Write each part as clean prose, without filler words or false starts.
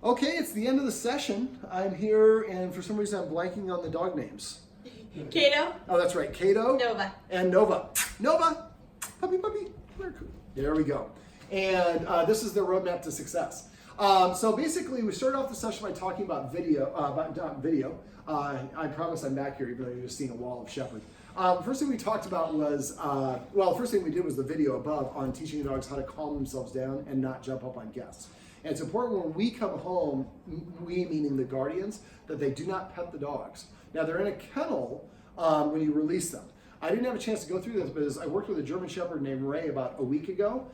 Okay, it's the end of the session. I'm here, and for some reason I'm blanking on the dog names. Kaeto. Oh, that's right, Kaeto. Nova. And Nova. Nova! Puppy, puppy. There we go. And this is the roadmap to success. So basically, we started off the session by talking about video. I promise I'm back here, even though you're just seeing a wall of shepherd. First thing we talked about was, first thing we did was the video above on teaching the dogs how to calm themselves down and not jump up on guests. And it's important when we come home, we meaning the guardians, that they do not pet the dogs. Now they're in a kennel when you release them. I didn't have a chance to go through this because I worked with a German Shepherd named Ray about a week ago,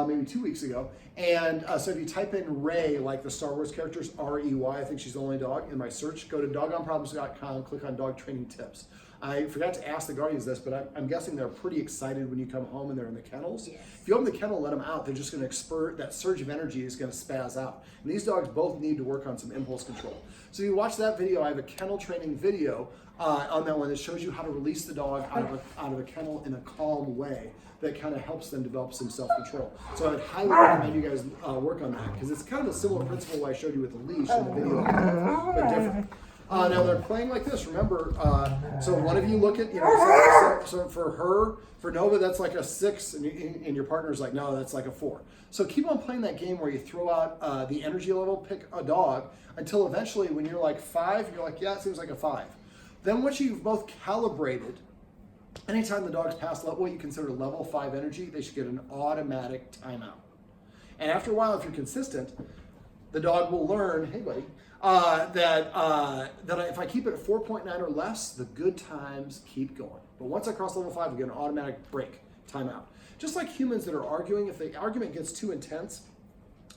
maybe 2 weeks ago. And so if you type in Ray, like the Star Wars characters, R-E-Y, I think she's the only dog, in my search, go to doggonproblems.com, click on dog training tips. I forgot to ask the guardians this, but I'm guessing they're pretty excited when you come home and they're in the kennels. Yes. If you open the kennel and let them out, they're just going to spurt, that surge of energy is going to spaz out. And these dogs both need to work on some impulse control. So you watch that video, I have a kennel training video on that one that shows you how to release the dog out of a kennel in a calm way that kind of helps them develop some self-control. So I would highly recommend you guys work on that because it's kind of a similar principle I showed you with the leash in the video, but different. Now they're playing like this. Remember, so one of you look at, so for her, for Nova, that's like a 6, and your partner's like, no, that's like a 4. So keep on playing that game where you throw out the energy level, pick a dog, until eventually when you're like 5, you're like, yeah, it seems like a 5. Then once you've both calibrated, anytime the dog's past what you consider level 5 energy, they should get an automatic timeout. And after a while, if you're consistent, the dog will learn, hey buddy, that if I keep it at 4.9 or less, the good times keep going. But once I cross level 5, we get an automatic break, timeout. Just like humans that are arguing, if the argument gets too intense,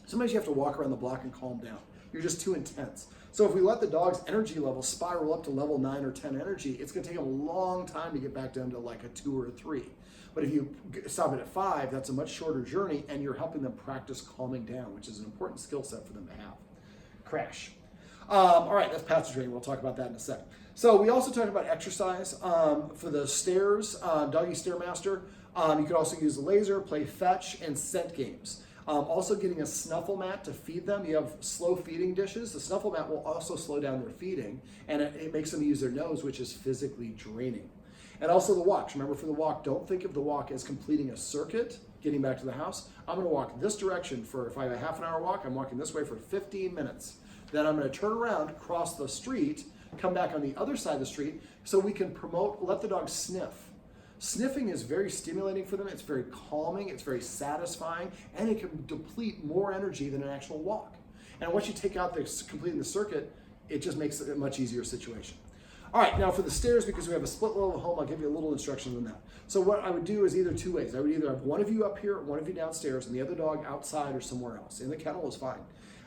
sometimes you have to walk around the block and calm down. You're just too intense. So if we let the dog's energy level spiral up to level 9 or 10 energy, it's going to take them a long time to get back down to like a 2 or a 3. But if you stop it at 5, that's a much shorter journey, and you're helping them practice calming down, which is an important skill set for them to have. Crash. All right, that's passive training. We'll talk about that in a second. So we also talked about exercise for the stairs, doggy stairmaster. You could also use the laser, play fetch, and scent games. Also getting a snuffle mat to feed them. You have slow feeding dishes. The snuffle mat will also slow down their feeding, and it makes them use their nose, which is physically draining. And also the walks. Remember, for the walk, don't think of the walk as completing a circuit, getting back to the house. I'm going to walk this direction if I have a half an hour walk, I'm walking this way for 15 minutes. Then I'm going to turn around, cross the street, come back on the other side of the street, so we can let the dog sniff. Sniffing is very stimulating for them. It's very calming. It's very satisfying, and it can deplete more energy than an actual walk. And once you take out completing the circuit, it just makes it a much easier situation. All right, now for the stairs, because we have a split level home, I'll give you a little instruction on that. So what I would do is either 2 ways. I would either have one of you up here, one of you downstairs, and the other dog outside or somewhere else. In the kennel is fine,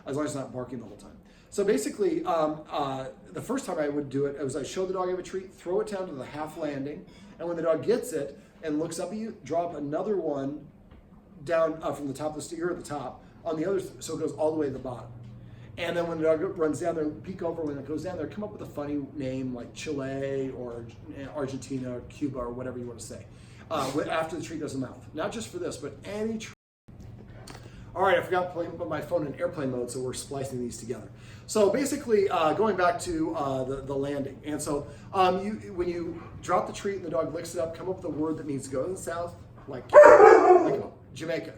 as long as it's not barking the whole time. So basically, the first time I would do it was I'd show the dog I have a treat, throw it down to the half landing, and when the dog gets it and looks up at you, drop another one down from the top of the stair, you're at the top, on the other, so it goes all the way to the bottom. And then when the dog runs down there, peek over when it goes down there, come up with a funny name like Chile or Argentina or Cuba or whatever you want to say, after the treat goes in the mouth. Not just for this, but any treat. All right, I forgot to put my phone in airplane mode, so we're splicing these together. So basically, going back to the landing. And so when you drop the treat and the dog licks it up, come up with a word that means to go to the south, like Jamaica.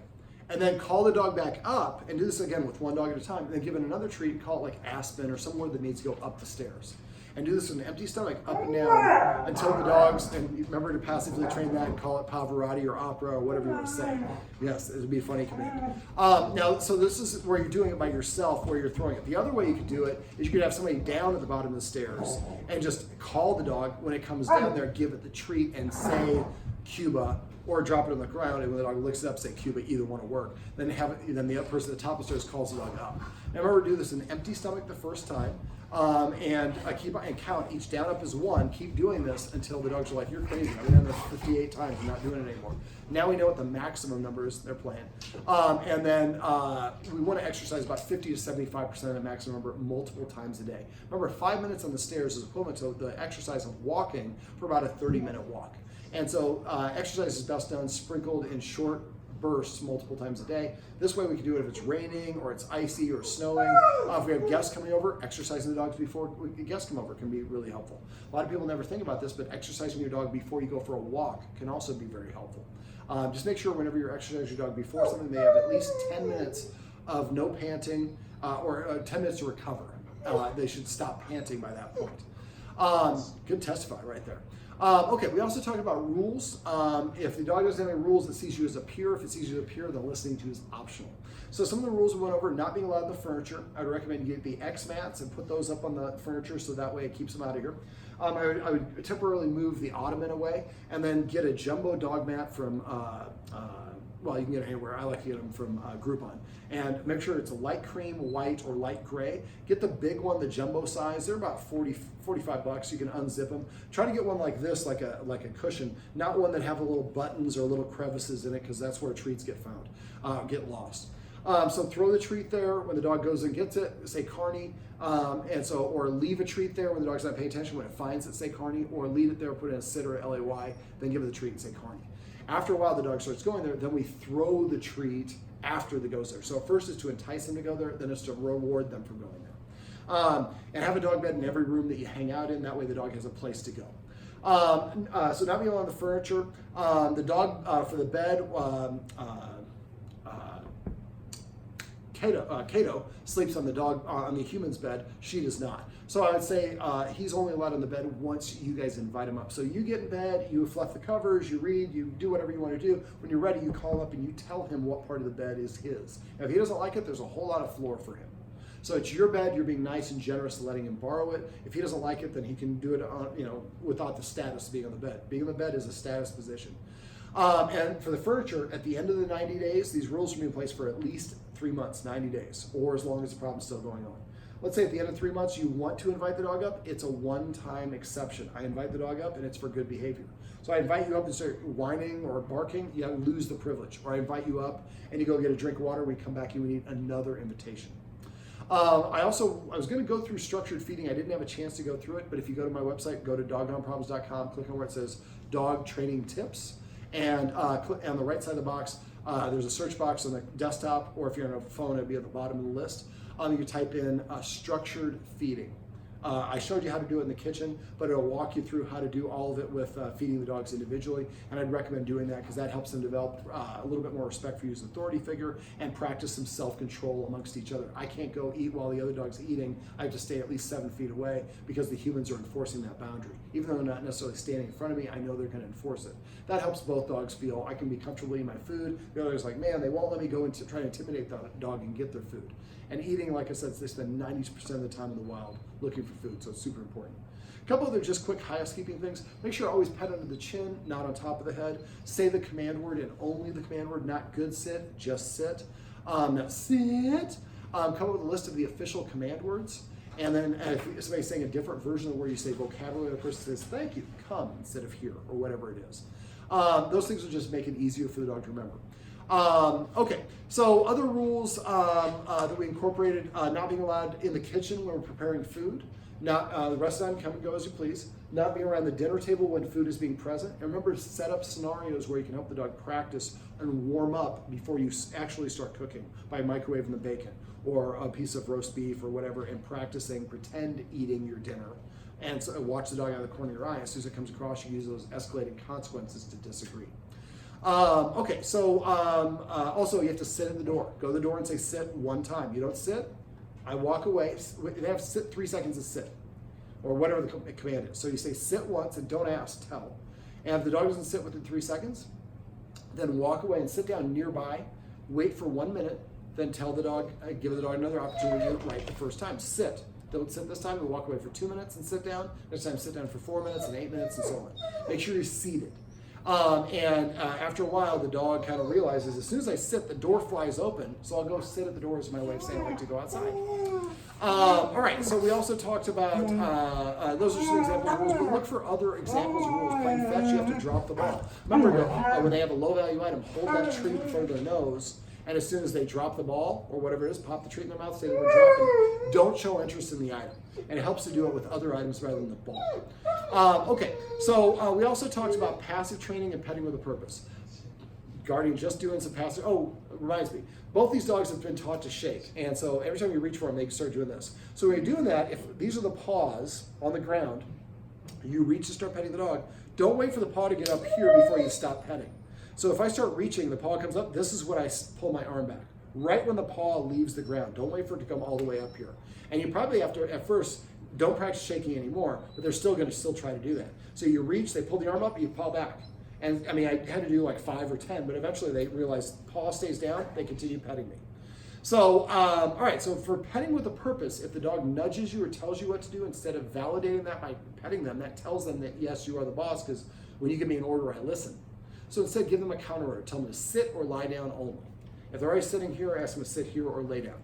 And then call the dog back up, and do this again with one dog at a time, and then give it another treat and call it like Aspen or some word that needs to go up the stairs. And do this with an empty stomach, up and down, until the dogs, and remember to passively train that and call it Pavarotti or opera or whatever you want to say. Yes, it would be a funny command. Now, so this is where you're doing it by yourself, where you're throwing it. The other way you could do it is you could have somebody down at the bottom of the stairs and just call the dog when it comes down there, give it the treat and say Cuba, or drop it on the ground, and when the dog licks it up, say Cuba, either one will work. Then then the other person at the top of the stairs calls the dog up. Now remember, do this in an empty stomach the first time, and count. Each down up is 1. Keep doing this until the dogs are like, you're crazy. I've been doing this 58 times. I'm not doing it anymore. Now we know what the maximum number is they're playing. And then we want to exercise about 50 to 75% of the maximum number multiple times a day. Remember, 5 minutes on the stairs is equivalent to the exercise of walking for about a 30-minute walk. And so exercise is best done sprinkled in short bursts multiple times a day. This way we can do it if it's raining or it's icy or snowing. If we have guests coming over, exercising the dogs before guests come over can be really helpful. A lot of people never think about this, but exercising your dog before you go for a walk can also be very helpful. Just make sure whenever you're exercising your dog before something, they have at least 10 minutes of no panting or 10 minutes to recover. They should stop panting by that point. Good testify right there. Okay, we also talked about rules. If the dog doesn't have any rules, it sees you as a peer. If it sees you as a peer, then listening to you is optional. So some of the rules we went over: not being allowed in the furniture. I would recommend you get the X mats and put those up on the furniture so that way it keeps them out of here. I would temporarily move the ottoman away and then get a jumbo dog mat from, well, you can get it anywhere. I like to get them from Groupon. And make sure it's a light cream, white, or light gray. Get the big one, the jumbo size. They're about $45. You can unzip them. Try to get one like this, like a cushion, not one that have little buttons or little crevices in it, because that's where treats get found, get lost. So throw the treat there when the dog goes and gets it, say Carney, or leave a treat there when the dog's not paying attention. When it finds it, say Carney, or leave it there, put it in a sit or LAY, then give it the treat and say Carney. After a while, the dog starts going there, then we throw the treat after the goes there. So first is to entice them to go there, then it's to reward them for going there. And have a dog bed in every room that you hang out in, that way the dog has a place to go. So not being on the furniture, the dog for the bed, Kaeto sleeps on the dog on the human's bed. She does not. So I would say he's only allowed on the bed once you guys invite him up. So you get in bed, you fluff the covers, you read, you do whatever you want to do. When you're ready, you call him up and you tell him what part of the bed is his. Now, if he doesn't like it, there's a whole lot of floor for him. So it's your bed. You're being nice and generous, letting him borrow it. If he doesn't like it, then he can do it on, without the status of being on the bed. Being on the bed is a status position. And for the furniture, at the end of the 90 days, these rules will be in place for at least 3 months, 90 days, or as long as the problem's still going on. Let's say at the end of 3 months, you want to invite the dog up. It's a one-time exception. I invite the dog up, and it's for good behavior. So I invite you up and start whining or barking, you lose the privilege. Or I invite you up, and you go get a drink of water. When you come back, you need another invitation. I was going to go through structured feeding. I didn't have a chance to go through it, but if you go to my website, go to doggonproblems.com, click on where it says Dog Training Tips, and click on the right side of the box. There's a search box on the desktop, or if you're on a phone, it'll be at the bottom of the list. You type in structured feeding. I showed you how to do it in the kitchen, but it'll walk you through how to do all of it with feeding the dogs individually, and I'd recommend doing that because that helps them develop a little bit more respect for you as an authority figure and practice some self-control amongst each other. I can't go eat while the other dog's eating. I have to stay at least 7 feet away because the humans are enforcing that boundary. Even though they're not necessarily standing in front of me, I know they're going to enforce it. That helps both dogs feel I can be comfortable eating my food. The other is like, man, they won't let me go and try to intimidate the dog and get their food. And eating, like I said, they spend 90% of the time in the wild looking for food, so it's super important. A couple other just quick housekeeping things. Make sure always pet under the chin, not on top of the head. Say the command word and only the command word, not good sit, just sit. Now sit. Come up with a list of the official command words. And then if somebody's saying a different version of the word, you say vocabulary, the person says, thank you, come instead of here, or whatever it is. Those things will just make it easier for the dog to remember. Okay, so other rules that we incorporated, not being allowed in the kitchen when we're preparing food, not the rest of the time, come and go as you please, not being around the dinner table when food is being present, and remember to set up scenarios where you can help the dog practice and warm up before you actually start cooking by microwaving the bacon or a piece of roast beef or whatever, and practicing pretend eating your dinner. And so watch the dog out of the corner of your eye. As soon as it comes across, you use those escalating consequences to disagree. Okay, so also you have to sit at the door. Go to the door and say sit one time. You don't sit, I walk away. They have sit 3 seconds to sit, or whatever the command is. So you say sit once and don't ask, tell. And if the dog doesn't sit within 3 seconds, then walk away and sit down nearby, wait for 1 minute, then tell the dog, give the dog another opportunity to do it right the first time. Sit. Don't sit this time, and walk away for 2 minutes and sit down. Next time, sit down for 4 minutes and 8 minutes and so on. Make sure you're seated. After a while, the dog kind of realizes as soon as I sit, the door flies open. So I'll go sit at the door as my way of saying I like to go outside. All right, so we also talked about, those are some examples of rules, but look for other examples of rules. Playing fetch, you have to drop the ball. Remember, when they have a low value item, hold that treat in front of their nose, and as soon as they drop the ball, or whatever it is, pop the treat in their mouth, say the word dropping. Don't show interest in the item. And it helps to do it with other items rather than the ball. Okay, so we also talked about passive training and petting with a purpose. guarding, just doing some passing. Oh, it reminds me, both these dogs have been taught to shake. And so every time you reach for them, they start doing this. So when you're doing that, if these are the paws on the ground, you reach to start petting the dog, don't wait for the paw to get up here before you stop petting. So if I start reaching, the paw comes up, this is when I pull my arm back. Right when the paw leaves the ground. Don't wait for it to come all the way up here. And you probably have to, at first, don't practice shaking anymore, but they're still going to try to do that. So you reach, they pull the arm up, you paw back. And I mean, I had to do like 5 or 10, but eventually they realized paw stays down, they continue petting me. So, all right, so for petting with a purpose, if the dog nudges you or tells you what to do, instead of validating that by petting them, that tells them that, yes, you are the boss, because when you give me an order, I listen. So instead, give them a counter order. Tell them to sit or lie down only. If they're already sitting here, ask them to sit here or lay down.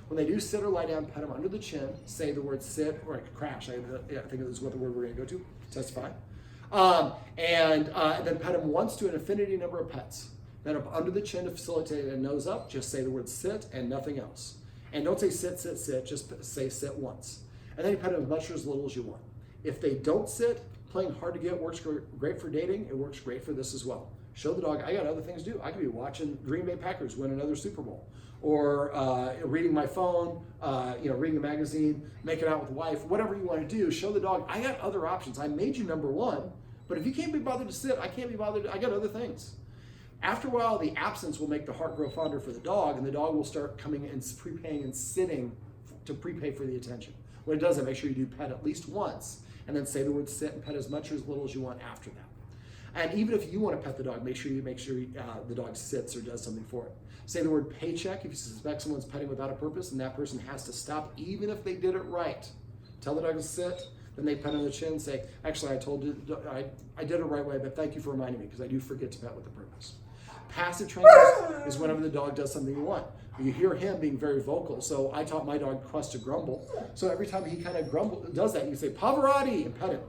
When they do sit or lie down, pet them under the chin, say the word sit, or crash, I think this is what the word we're going to go to, testify. And then pet them once to an infinity number of pets. Then up under the chin to facilitate a nose up, just say the word sit and nothing else. And don't say sit, sit, sit, just say sit once. And then you pet them as much or as little as you want. If they don't sit, playing hard to get works great for dating, it works great for this as well. Show the dog, I got other things to do. I could be watching Green Bay Packers win another Super Bowl, or reading my phone, reading a magazine, making out with the wife, whatever you want to do. Show the dog, I got other options. I made you number one, but if you can't be bothered to sit, I can't be bothered, I got other things. After a while, the absence will make the heart grow fonder for the dog, and the dog will start coming and prepaying and sitting to prepay for the attention. When it does that, make sure you do pet at least once, and then say the word sit and pet as much or as little as you want after that. And even if you want to pet the dog, make sure the dog sits or does something for it. Say the word paycheck if you suspect someone's petting without a purpose, and that person has to stop even if they did it right. Tell the dog to sit, then they pet on the chin, say, actually, I told you, I did it the right way, but thank you for reminding me, because I do forget to pet with a purpose. Passive training is whenever the dog does something you want. You hear him being very vocal, so I taught my dog Quest to grumble. So every time he kind of does that, you say, Pavarotti, and pet him.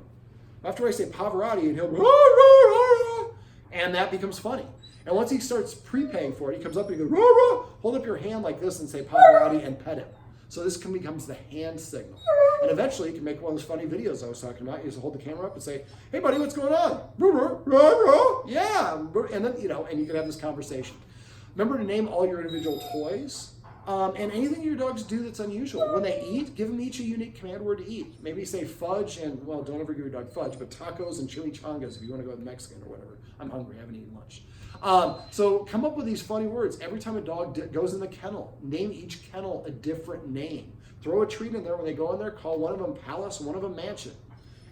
After I say Pavarotti, and he'll go, and that becomes funny. And once he starts prepaying for it, he comes up and he goes, rah, rah. Hold up your hand like this and say Pavarotti and pet him. So this becomes the hand signal. And eventually you can make one of those funny videos I was talking about. You just hold the camera up and say, hey buddy, what's going on? Rah, rah, rah, rah. Yeah. And then, and you can have this conversation. Remember to name all your individual toys. And anything your dogs do that's unusual. When they eat, give them each a unique command word to eat. Maybe say fudge and, well, don't ever give your dog fudge, but tacos and chimichangas if you want to go with Mexican or whatever. I'm hungry, I haven't eaten lunch. So come up with these funny words. Every time a dog goes in the kennel, name each kennel a different name. Throw a treat in there. When they go in there, call one of them Palace and one of them Mansion.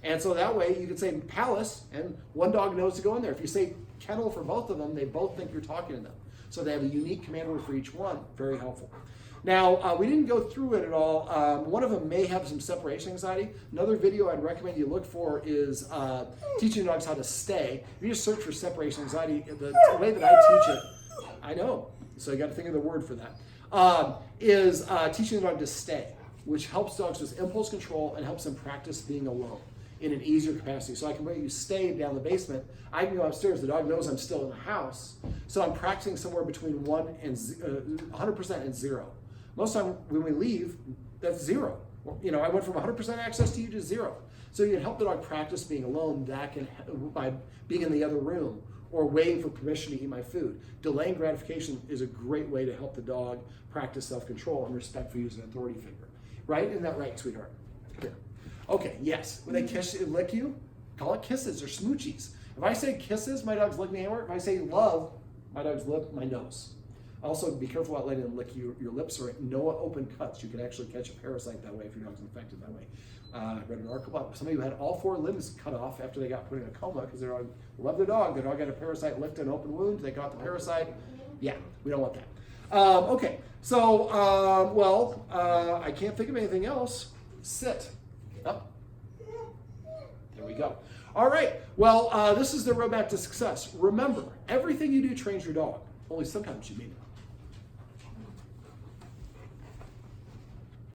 And so that way you can say Palace and one dog knows to go in there. If you say kennel for both of them, they both think you're talking to them. So they have a unique command word for each one. Very helpful. Now, we didn't go through it at all. One of them may have some separation anxiety. Another video I'd recommend you look for is teaching dogs how to stay. If you just search for separation anxiety, the way that I teach it, I know, so you got to think of the word for that, is teaching the dog to stay, which helps dogs with impulse control and helps them practice being alone in an easier capacity. So I can let you stay down the basement. I can go upstairs. The dog knows I'm still in the house. So I'm practicing somewhere between 100% and 0. Most of the time when we leave, that's 0. I went from 100% access to you to 0. So you can help the dog practice being alone by being in the other room or waiting for permission to eat my food. Delaying gratification is a great way to help the dog practice self-control and respect for you as an authority figure. Right? Isn't that right, sweetheart? Here. Okay, yes. When they lick you, call it kisses or smoochies. If I say kisses, my dogs lick me anywhere. If I say love, my dogs lick my nose. Also, be careful about letting them lick your lips or no open cuts. You can actually catch a parasite that way if your dog's infected that way. I read an article about somebody who had all 4 limbs cut off after they got put in a coma because their dog loved their dog. Their dog had a parasite, licked an open wound. They got the parasite. Yeah, we don't want that. Okay, so, I can't think of anything else. Sit. Up. There we go. All right, well, this is the roadmap to success. Remember, everything you do trains your dog. Only sometimes you may not.